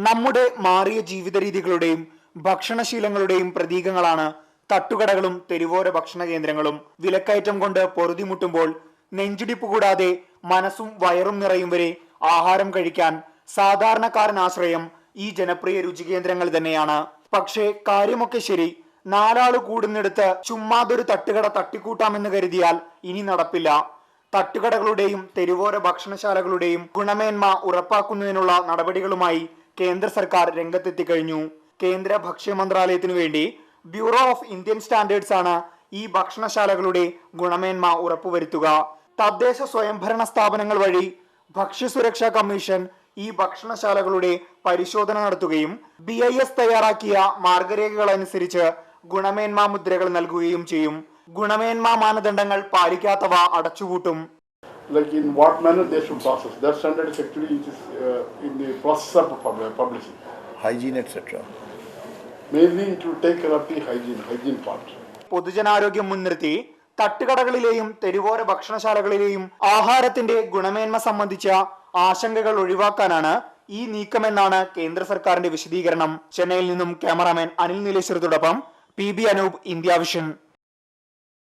നമ്മുടെ മാറിയ ജീവിത രീതികളുടെയും ഭക്ഷണശീലങ്ങളുടെയും പ്രതീകങ്ങളാണ് തട്ടുകടകളും തെരുവോര ഭക്ഷണ കേന്ദ്രങ്ങളും. വിലക്കയറ്റം കൊണ്ട് പൊറുതിമുട്ടുമ്പോൾ നെഞ്ചിടിപ്പ് കൂടാതെ മനസ്സും വയറും നിറയും വരെ ആഹാരം കഴിക്കാൻ സാധാരണക്കാരൻ ആശ്രയം ഈ ജനപ്രിയ രുചികേന്ദ്രങ്ങൾ തന്നെയാണ്. പക്ഷേ കാര്യമൊക്കെ ശരി, നാലാള് കൂടുന്നിടത്ത് ചുമ്മാതൊരു തട്ടുകട തട്ടിക്കൂട്ടാമെന്ന് കരുതിയാൽ ഇനി നടപ്പില്ല. തട്ടുകടകളുടെയും തെരുവോര ഭക്ഷണശാലകളുടെയും ഗുണമേന്മ ഉറപ്പാക്കുന്നതിനുള്ള നടപടികളുമായി കേന്ദ്ര സർക്കാർ രംഗത്തെത്തിക്കഴിഞ്ഞു. കേന്ദ്ര ഭക്ഷ്യ മന്ത്രാലയത്തിനു വേണ്ടി ബ്യൂറോ ഓഫ് ഇന്ത്യൻ സ്റ്റാൻഡേർഡ്സ് ആണ് ഈ ഭക്ഷണശാലകളുടെ ഗുണമേന്മ ഉറപ്പുവരുത്തുക. തദ്ദേശ സ്വയംഭരണ സ്ഥാപനങ്ങൾ വഴി ഭക്ഷ്യസുരക്ഷാ കമ്മീഷൻ ഈ ഭക്ഷണശാലകളുടെ പരിശോധന നടത്തുകയും BIS തയ്യാറാക്കിയ മാർഗരേഖകൾ അനുസരിച്ച് ഗുണമേന്മ മുദ്രകൾ നൽകുകയും ചെയ്യും. ഗുണമേന്മ മാനദണ്ഡങ്ങൾ പാലിക്കാത്തവ അടച്ചുപൂട്ടും. Like in what manner they should process. Their standard is actually it is in the process of publishing. Hygiene etc. Mainly it will take care of the hygiene part. പൊതുജനാരോഗ്യം മുൻനിർത്തി തട്ടുകടകളിലെയും തെരുവോര ഭക്ഷണശാലകളിലെയും ആഹാരത്തിന്റെ ഗുണമേന്മ സംബന്ധിച്ച ആശങ്കകൾ ഒഴിവാക്കാനാണ് ഈ നീക്കമെന്നാണ് കേന്ദ്ര സർക്കാരിന്റെ വിശദീകരണം. ചെന്നൈയിൽ നിന്നും ക്യാമറാമാൻ അനിൽ നീലേശ്വരത്തോടൊപ്പം PB അനൂപ്, ഇന്ത്യ വിഷൻ.